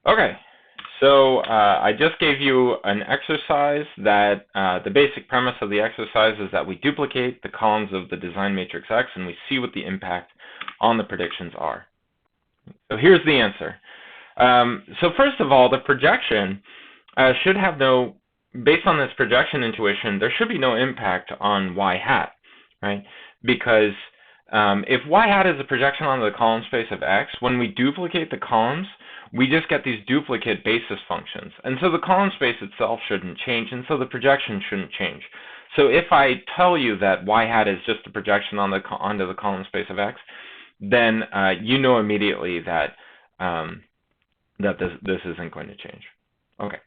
Okay, so I just gave you an exercise that the basic premise of the exercise is that we duplicate the columns of the design matrix X and we see what the impact on the predictions are. So here's the answer. So first of all, the projection should have no, based on this projection intuition, there should be no impact on y hat, right? Because if y hat is a projection onto the column space of X, when we duplicate the columns, we just get these duplicate basis functions. And so the column space itself shouldn't change, and so the projection shouldn't change. So if I tell you that y hat is just a projection on onto the column space of X, then you know immediately that this isn't going to change. Okay,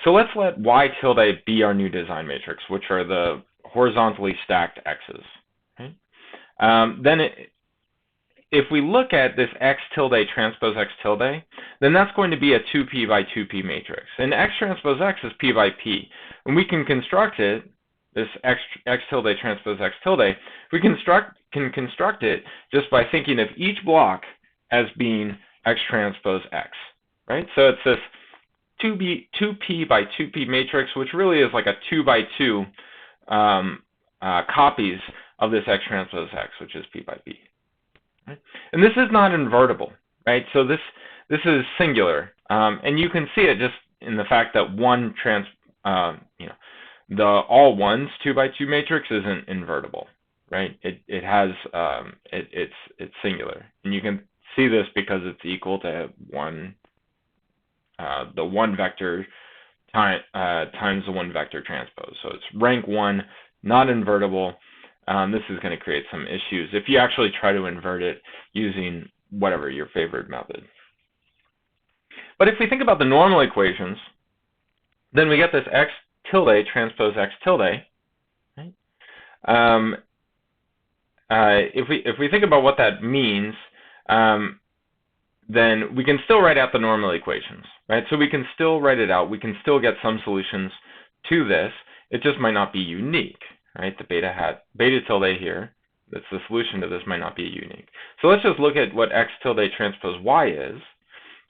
so let's let y tilde be our new design matrix, which are the horizontally stacked x's. Right? If we look at this x tilde transpose x tilde, then that's going to be a 2p by 2p matrix. And x transpose x is p by p. And we can construct it, this x tilde transpose x tilde, we can construct it just by thinking of each block as being x transpose x. Right? So it's this 2p by 2p matrix, which really is like a 2 by 2 copies of this x transpose x, which is p by p. Right? And this is not invertible, right? So this is singular, and you can see it just in the fact that the all ones 2 by 2 matrix isn't invertible, right? It has it's singular, and you can see this because it's equal to the one vector times the one vector transpose. So it's rank 1, not invertible. This is going to create some issues if you actually try to invert it using whatever your favorite method. But if we think about the normal equations, then we get this x tilde transpose x tilde. Right? If we think about what that means, then we can still write out the normal equations, right? So we can still write it out. We can still get some solutions to this. It just might not be unique. Right, the beta tilde here, that's the solution to this, might not be unique. So let's just look at what x tilde transpose y is.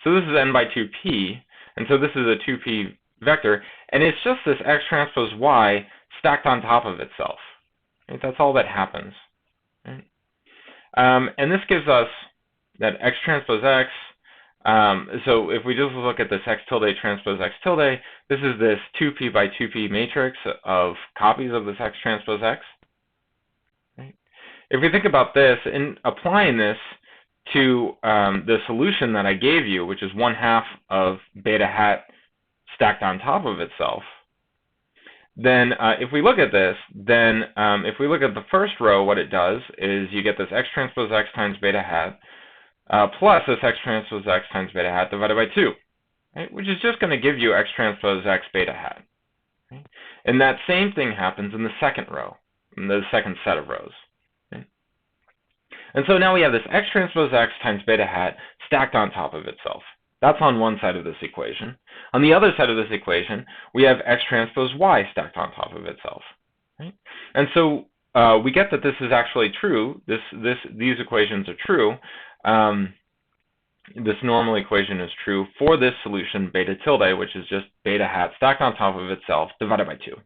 So this is n by 2p, and so this is a 2p vector, and it's just this x transpose y stacked on top of itself. Right? That's all that happens. Right? And this gives us that x transpose x. So if we just look at this x tilde transpose x tilde, this is this 2p by 2p matrix of copies of this x transpose x. Right? If we think about this, in applying this to the solution that I gave you, which is 1/2 of beta hat stacked on top of itself, then if we look at this, then if we look at the first row, what it does is you get this x transpose x times beta hat, plus this x transpose x times beta hat divided by 2, right? Which is just going to give you x transpose x beta hat. Right? And that same thing happens in the second row, in the second set of rows. Right? And so now we have this x transpose x times beta hat stacked on top of itself. That's on one side of this equation. On the other side of this equation, we have x transpose y stacked on top of itself. Right? And so we get that this is actually true. These equations are true. This normal equation is true for this solution beta tilde, which is just beta hat stacked on top of itself divided by 2.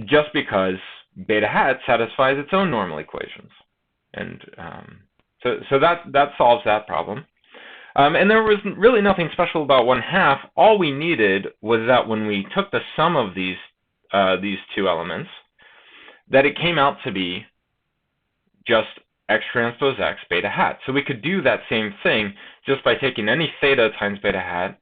Just because beta hat satisfies its own normal equations. And so that solves that problem. And there was really nothing special about 1/2. All we needed was that when we took the sum of these two elements, that it came out to be just x transpose x beta hat. So we could do that same thing just by taking any theta times beta hat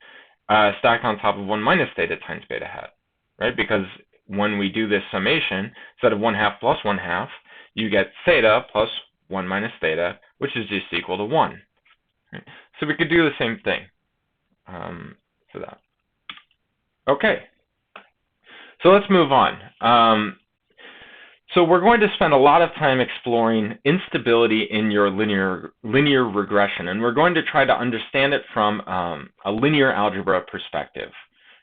stacked on top of 1 minus theta times beta hat, right? Because when we do this summation, instead of 1/2 plus 1/2, you get theta plus 1 minus theta, which is just equal to 1. Right? So we could do the same thing for that. Okay, so let's move on. So we're going to spend a lot of time exploring instability in your linear regression, and we're going to try to understand it from a linear algebra perspective,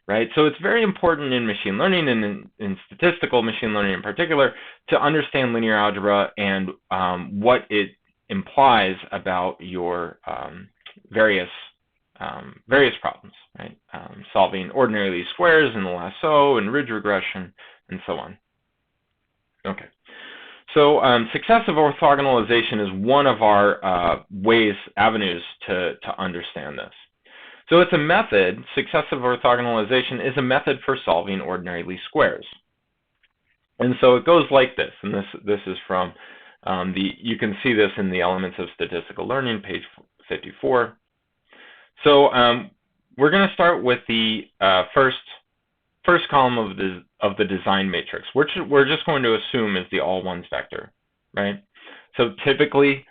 right? So it's very important in machine learning and in statistical machine learning in particular to understand linear algebra and what it implies about your various problems, right? Solving ordinary least squares in the lasso and ridge regression and so on. Okay. So successive orthogonalization is one of our avenues to understand this. So it's a method, successive orthogonalization is a method for solving ordinary least squares. And so it goes like this, and this is from you can see this in the Elements of Statistical Learning, page 54. So we're going to start with the first column of the design matrix, which we're just going to assume is the all ones vector, right? So typically,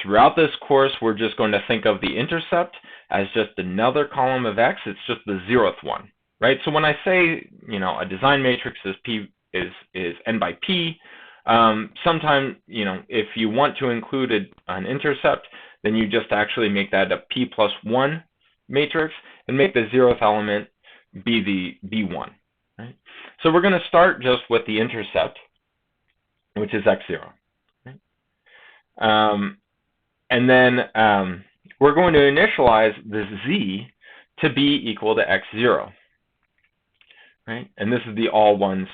throughout this course, we're just going to think of the intercept as just another column of X. It's just the 0th one, right? So when I say, a design matrix is n by p, sometimes, if you want to include an intercept, then you just actually make that a p plus 1 matrix and make the 0th element be the b1, right? So we're going to start just with the intercept, which is x0, right? And then we're going to initialize this z to be equal to x0, right? And this is the all ones.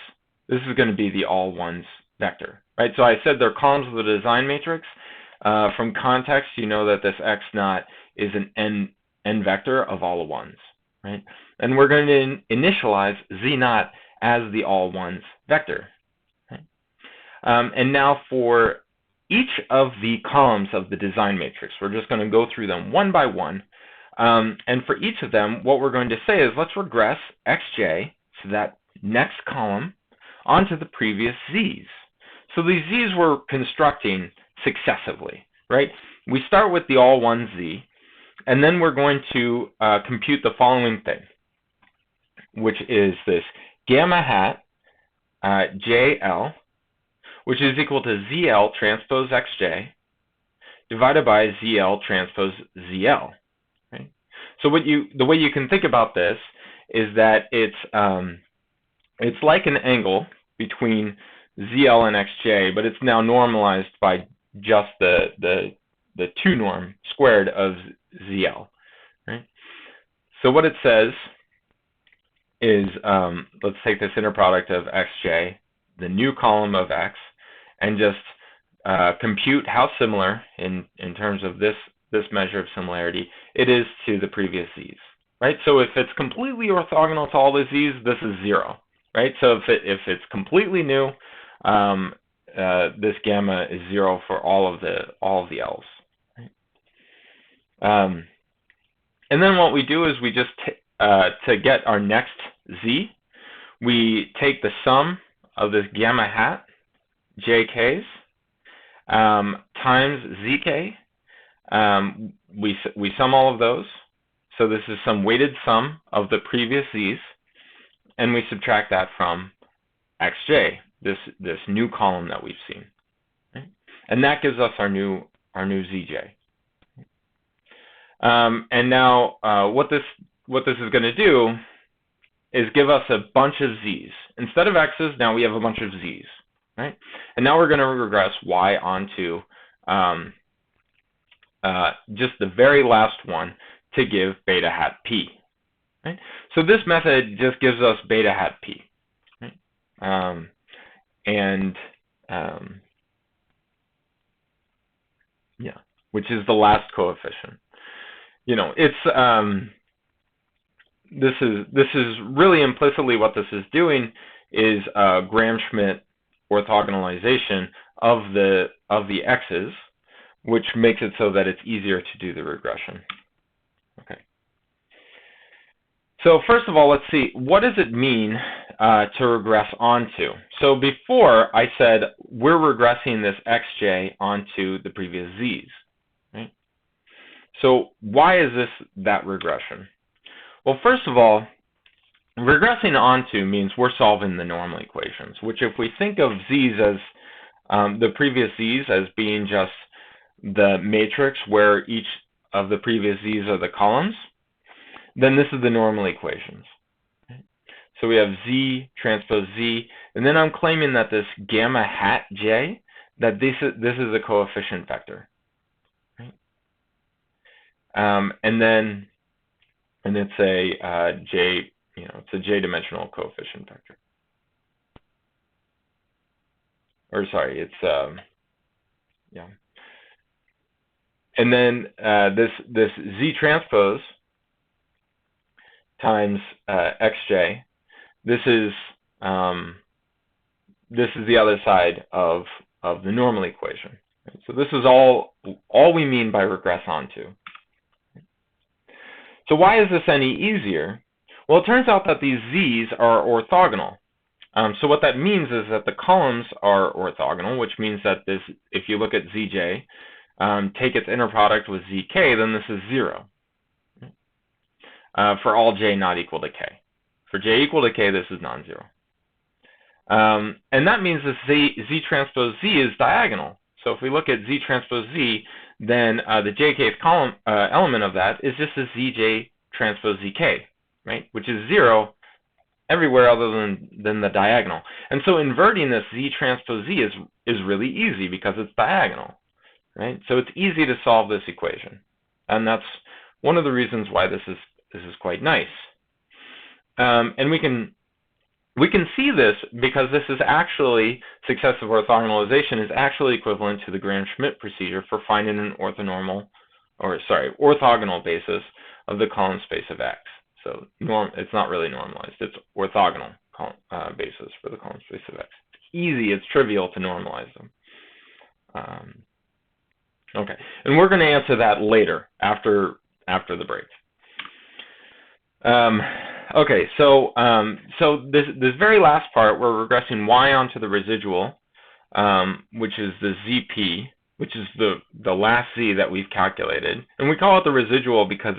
This is going to be the all ones vector, right? So I said they're columns of the design matrix. From context, you know that this x naught is an n vector of all ones, right? And we're going to initialize z naught as the all ones vector, right? And now for each of the columns of the design matrix, we're just going to go through them one by one. And for each of them, what we're going to say is let's regress xj, so that next column, onto the previous z's. So these z's we're constructing successively, right? We start with the all one z, and then we're going to compute the following thing, which is this gamma hat JL, which is equal to ZL transpose XJ divided by ZL transpose ZL. Right? So the way you can think about this is that it's like an angle between ZL and XJ, but it's now normalized by just the 2 norm squared of ZL. Right? So what it says is, let's take this inner product of xj, the new column of x, and just compute how similar in terms of this measure of similarity it is to the previous z's, right? So if it's completely orthogonal to all the z's, this is 0, right? So if it's completely new, this gamma is 0 for all of the l's. Right? And then what we do is we just to get our next z, we take the sum of this gamma hat jk's times zk. We sum all of those. So this is some weighted sum of the previous z's, and we subtract that from xj, this new column that we've seen. Right? And that gives us our new zj. And now what this is going to do is give us a bunch of z's. Instead of x's, now we have a bunch of z's, right? And now we're going to regress y onto just the very last one to give beta hat p. Right? So this method just gives us beta hat p, right? Yeah, which is the last coefficient. It's this is really implicitly what this is doing is Gram-Schmidt orthogonalization of the x's, which makes it so that it's easier to do the regression. Okay. So first of all, let's see, what does it mean to regress onto? So before I said we're regressing this xj onto the previous z's, right? So why is that regression? Well, first of all, regressing onto means we're solving the normal equations, which if we think of z's as the previous z's as being just the matrix where each of the previous z's are the columns, then this is the normal equations. So we have z transpose z, and then I'm claiming that this gamma hat j, that this is a coefficient vector. Right? and it's a j, it's a j-dimensional coefficient vector. Or sorry, it's yeah. And then this z transpose times xj. This is the other side of the normal equation. So this is all we mean by regress onto. So why is this any easier? Well, it turns out that these z's are orthogonal. So what that means is that the columns are orthogonal, which means that this, if you look at zj, take its inner product with zk, then this is 0 for all j not equal to k. For j equal to k, this is non-zero. And that means this z transpose z is diagonal. So if we look at z transpose z, then the jkth column element of that is just a zj transpose zk, right? Which is 0 everywhere other than the diagonal. And so inverting this z transpose z is really easy because it's diagonal, right? So it's easy to solve this equation, and that's one of the reasons why this is quite nice. And we can see this because this is actually, successive orthogonalization is actually equivalent to the Gram-Schmidt procedure for finding an orthogonal basis of the column space of X. So it's not really normalized, it's orthogonal basis for the column space of X. It's easy, it's trivial to normalize them. Okay, and we're going to answer that later after the break. Okay, so this very last part, we're regressing y onto the residual, which is the zp, which is the last z that we've calculated, and we call it the residual because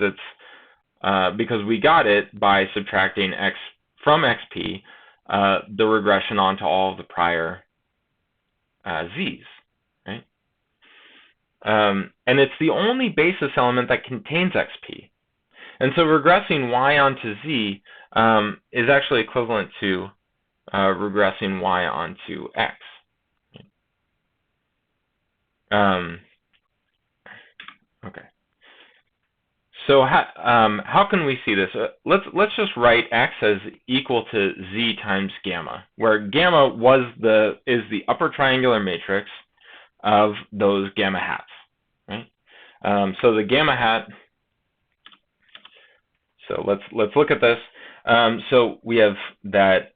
we got it by subtracting x from xp, the regression onto all of the prior z's, right? And it's the only basis element that contains xp. And so regressing y onto z is actually equivalent to regressing y onto x. Okay. So how can we see this? Let's just write x as equal to z times gamma, where gamma is the upper triangular matrix of those gamma hats, right? So the gamma hat. So let's look at this. So we have that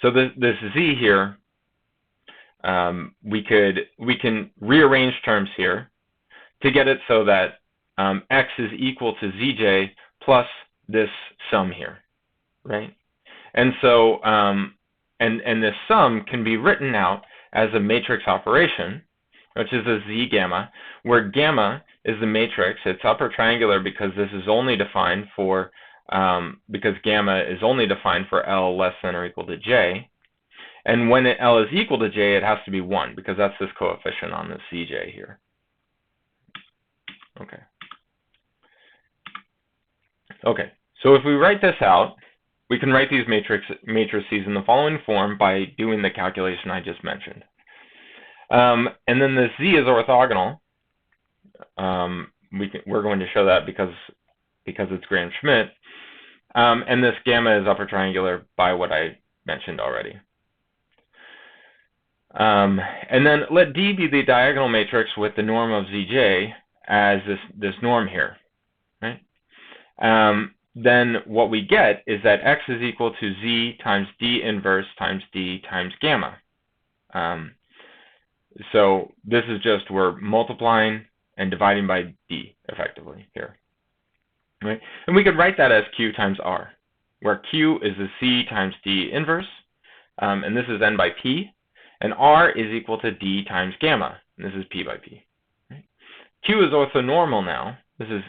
So this z here, we can rearrange terms here to get it so that x is equal to zj plus this sum here, right? And so and this sum can be written out as a matrix operation, which is a z gamma, where gamma is the matrix. It's upper triangular because this is only defined for because gamma is only defined for L less than or equal to j. And when L is equal to j, it has to be 1 because that's this coefficient on this cj here. Okay. Okay. So if we write this out, we can write these matrices in the following form by doing the calculation I just mentioned. And then the z is orthogonal. We're going to show that because it's Gram-Schmidt. And this gamma is upper triangular by what I mentioned already. And then let D be the diagonal matrix with the norm of Zj as this norm here, right? Then what we get is that X is equal to Z times D inverse times D times gamma. So this is just, we're multiplying and dividing by D effectively here, right? And we could write that as Q times R, where Q is the C times D inverse, and this is N by P, and R is equal to D times gamma, and this is P by P. Right? Q is orthonormal now. This is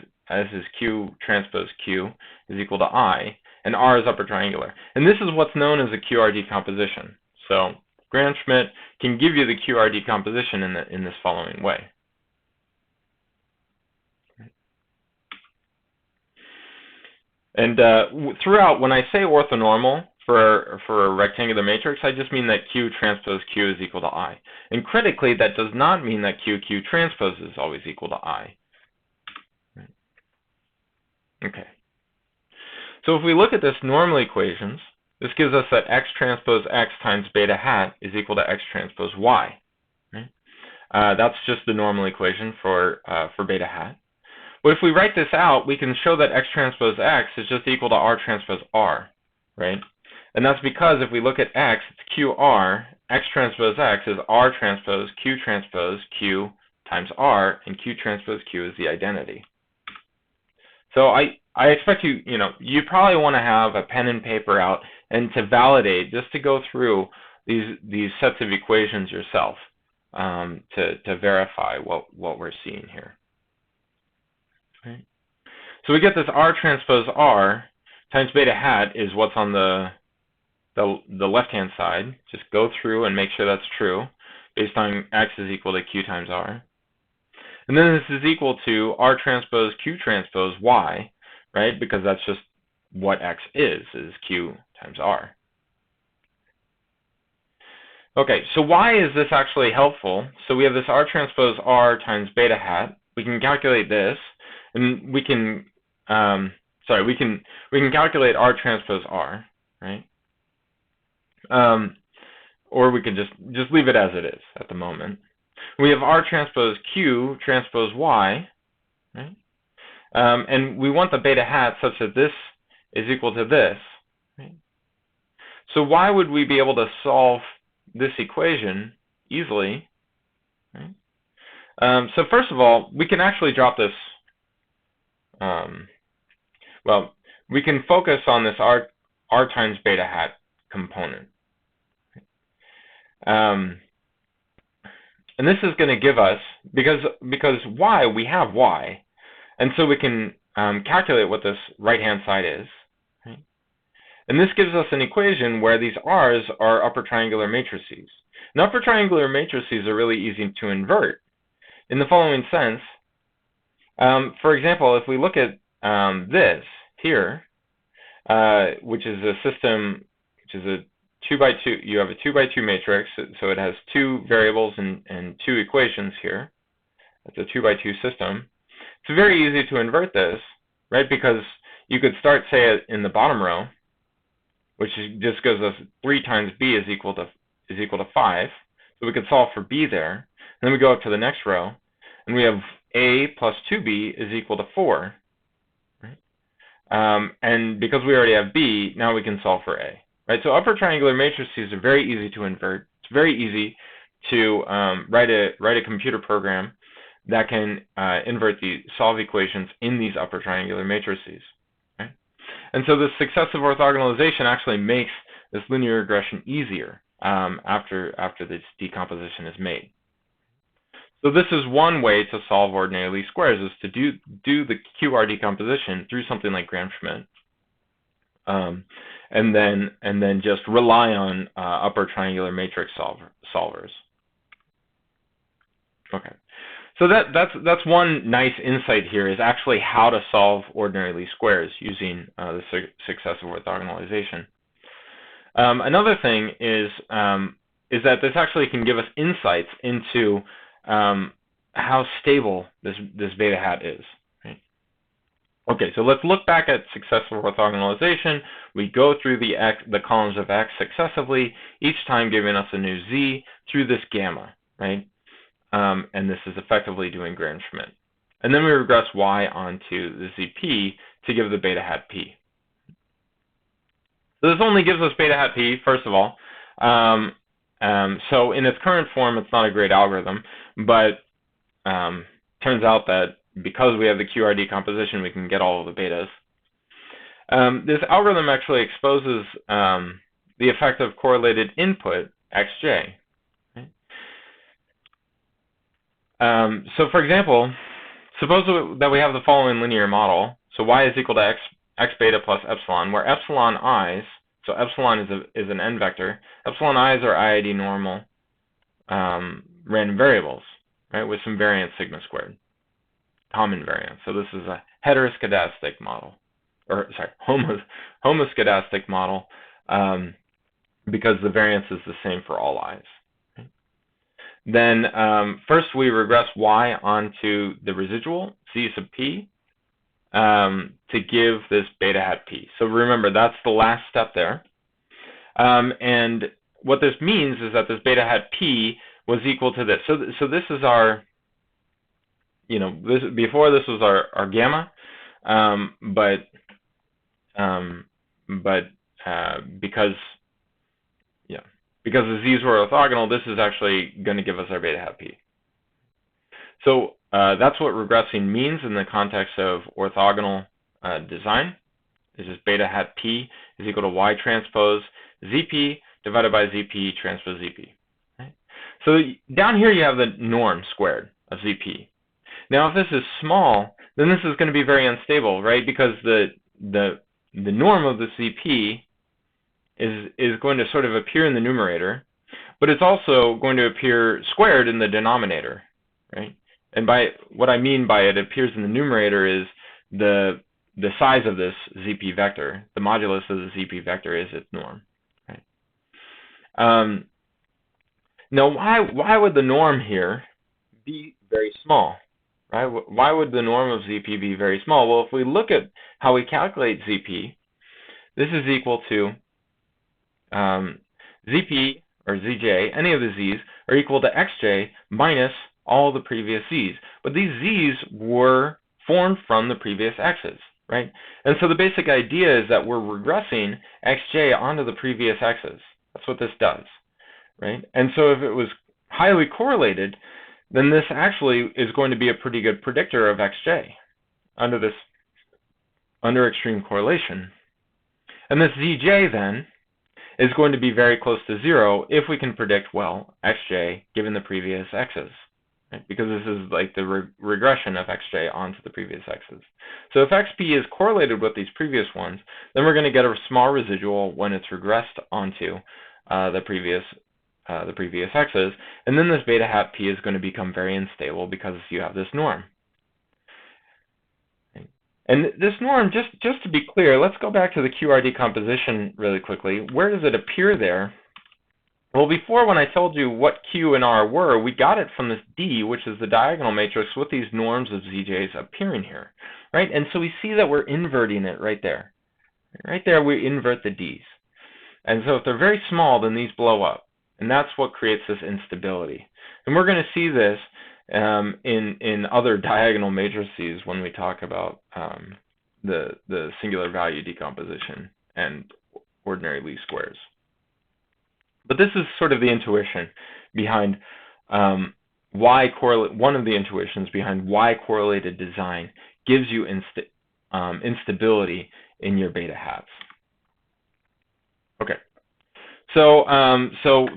Q transpose Q is equal to I, and R is upper triangular. And this is what's known as a QR decomposition. So Gram-Schmidt can give you the QR decomposition in this following way. And throughout, when I say orthonormal for a rectangular matrix, I just mean that Q transpose Q is equal to I. And critically, that does not mean that Q transpose is always equal to I. Okay. So if we look at this normal equations, this gives us that X transpose X times beta hat is equal to X transpose Y. Right? That's just the normal equation for beta hat. But if we write this out, we can show that X transpose X is just equal to R transpose R, right? And that's because if we look at X, it's QR, X transpose X is R transpose Q times R, and Q transpose Q is the identity. So I expect you probably want to have a pen and paper out and to validate, just to go through these sets of equations yourself to verify what we're seeing here. Okay. So we get this R transpose R times beta hat is what's on the left-hand side. Just go through and make sure that's true based on X is equal to Q times R. And then this is equal to R transpose Q transpose Y, right? Because that's just what X is Q times R. Okay, so why is this actually helpful? So we have this R transpose R times beta hat. We can calculate this, and we can calculate R transpose R, right? Or we can just leave it as it is at the moment. We have R transpose Q transpose Y, right? And we want the beta hat such that this is equal to this, right? So why would we be able to solve this equation easily, right? So first of all, we can actually drop this, well, we can focus on this R times beta hat component. And this is going to give us, because Y, we have Y, and so we can calculate what this right-hand side is. Right? And this gives us an equation where these R's are upper triangular matrices. And upper triangular matrices are really easy to invert in the following sense. For example, if we look at this here, which is a system, which is a 2 by 2, you have a 2 by 2 matrix, so it has two variables and two equations here. It's a 2 by 2 system. It's very easy to invert this, right? Because you could start, say, in the bottom row, which just gives us 3 times b is equal to 5. So we could solve for b there. And then we go up to the next row, and we have a plus 2b is equal to 4. Right? And because we already have b, now we can solve for a. Right, so upper triangular matrices are very easy to invert. It's very easy to write a computer program that can solve equations in these upper triangular matrices. Right? And so this successive orthogonalization actually makes this linear regression easier after this decomposition is made. So this is one way to solve ordinary least squares, is to do the QR decomposition through something like Gram-Schmidt. And then just rely on upper triangular matrix solvers. Okay, so that's one nice insight here, is actually how to solve ordinary least squares using the successive orthogonalization. Another thing is that this actually can give us insights into how stable this beta hat is. Okay, so let's look back at successive orthogonalization. We go through the columns of X successively, each time giving us a new Z through this gamma, right? And this is effectively doing Gram-Schmidt. And then we regress Y onto the ZP to give the beta hat P. So this only gives us beta hat P, first of all. So in its current form, it's not a great algorithm, but turns out that because we have the QR decomposition, we can get all of the betas. This algorithm actually exposes the effect of correlated input xj. Okay? So for example, suppose that we have the following linear model. So y is equal to x beta plus epsilon, where epsilon i's, so epsilon is an n vector, epsilon i's are IID normal random variables, right, with some variance sigma squared. Common variance. So this is a heteroscedastic model, or sorry, homoscedastic model because the variance is the same for all i's. Then first we regress y onto the residual, z sub p, to give this beta hat p. So remember, that's the last step there. And what this means is that this beta hat p was equal to this. So this is our, before this was our gamma, but because the z's were orthogonal, this is actually going to give us our beta hat p. So that's what regressing means in the context of orthogonal design. This is beta hat p is equal to y transpose zp divided by zp transpose zp. Right? So down here you have the norm squared of zp. Now if this is small, then this is going to be very unstable, right? Because the norm of the zp is going to sort of appear in the numerator, but it's also going to appear squared in the denominator, right? And by what I mean by it appears in the numerator is the size of this zp vector. The modulus of the zp vector is its norm, right? Now, why would the norm here be very small, right? Why would the norm of zp be very small? Well, if we look at how we calculate zp, this is equal to zp or zj, any of the z's, are equal to xj minus all the previous z's. But these z's were formed from the previous x's, right? And so the basic idea is that we're regressing xj onto the previous x's. That's what this does, right? And so if it was highly correlated, then this actually is going to be a pretty good predictor of xj under extreme correlation. And this zj then is going to be very close to 0 if we can predict, well, xj given the previous x's, right? Because this is like the regression of xj onto the previous x's. So if xp is correlated with these previous ones, then we're going to get a small residual when it's regressed onto the previous x's, and then this beta hat p is going to become very unstable because you have this norm. And this norm, just to be clear, let's go back to the QR decomposition really quickly. Where does it appear there? Well, before, when I told you what Q and R were, we got it from this D, which is the diagonal matrix with these norms of ZJs appearing here, right? And so we see that we're inverting it right there. Right there, we invert the Ds. And so if they're very small, then these blow up. And that's what creates this instability. And we're going to see this in other diagonal matrices when we talk about the singular value decomposition and ordinary least squares. But this is sort of the intuition behind one of the intuitions behind why correlated design gives you instability in your beta hats. Okay. So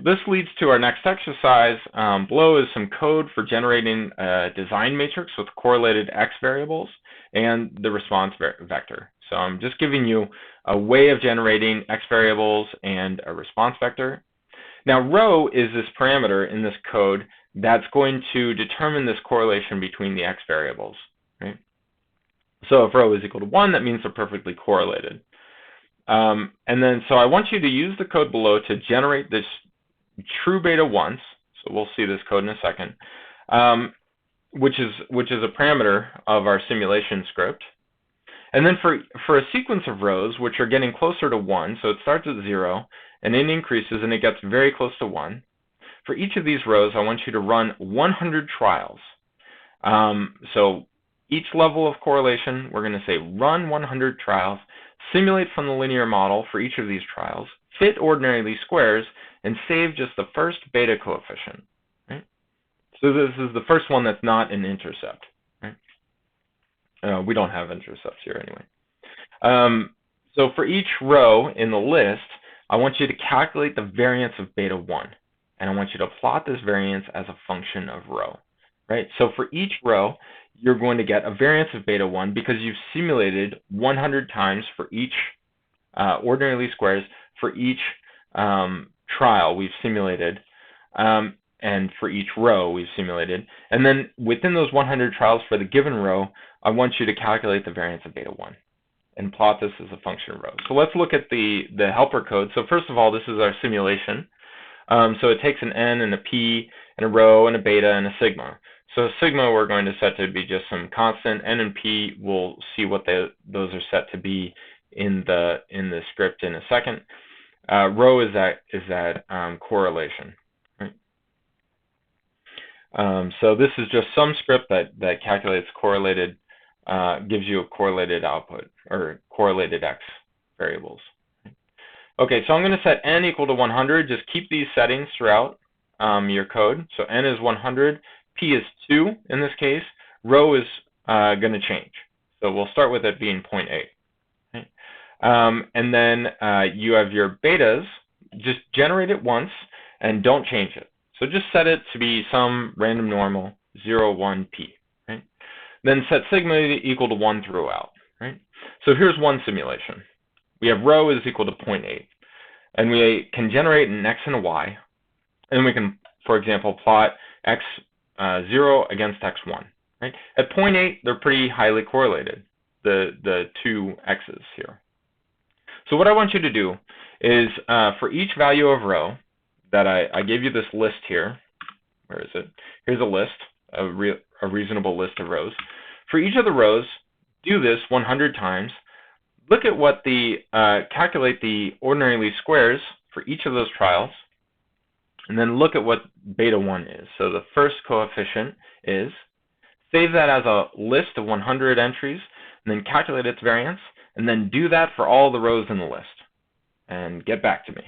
this leads to our next exercise. Below is some code for generating a design matrix with correlated x variables and the response vector. So I'm just giving you a way of generating x variables and a response vector. Now, rho is this parameter in this code that's going to determine this correlation between the x variables, right? So if rho is equal to 1, that means they're perfectly correlated. And then, so I want you to use the code below to generate this true beta once. So we'll see this code in a second, which is a parameter of our simulation script. And then for a sequence of rows, which are getting closer to 1, so it starts at 0, and it increases, and it gets very close to 1. For each of these rows, I want you to run 100 trials. So each level of correlation, we're going to say run 100 trials, simulate from the linear model for each of these trials, fit ordinary least squares, and save just the first beta coefficient. Right? So this is the first one that's not an intercept. Right? We don't have intercepts here anyway. So for each row in the list, I want you to calculate the variance of beta 1. And I want you to plot this variance as a function of rho. Right? So for each row, you're going to get a variance of beta 1 because you've simulated 100 times for each ordinary least squares for each trial we've simulated, and for each row we've simulated. And then within those 100 trials for the given row, I want you to calculate the variance of beta 1. and plot this as a function of rho. So let's look at the helper code. So first of all, this is our simulation. So it takes an n and a p and a rho and a beta and a sigma. So sigma we're going to set to be just some constant. N and p, we'll see what those are set to be in the script in a second. Rho is that correlation. Right? So this is just some script that calculates correlated, gives you a correlated output or correlated x variables. Okay, so I'm going to set n equal to 100. Just keep these settings throughout your code. So n is 100, p is 2 in this case. Rho is going to change. So we'll start with it being 0.8. Okay? And then you have your betas. Just generate it once and don't change it. So just set it to be some random normal, 0, 1, p. Right? Then set sigma equal to 1 throughout. Right? So here's one simulation. We have rho is equal to 0.8, and we can generate an x and a y, and we can, for example, plot x0 against x1. Right? At 0.8, they're pretty highly correlated, the two x's here. So what I want you to do is, for each value of rho, that I gave you this list here. Where is it? Here's a list, a reasonable list of rows. For each of the rows, do this 100 times. Look at what calculate the ordinary least squares for each of those trials, and then look at what beta 1 is. So the first coefficient is, save that as a list of 100 entries, and then calculate its variance, and then do that for all the rows in the list, and get back to me.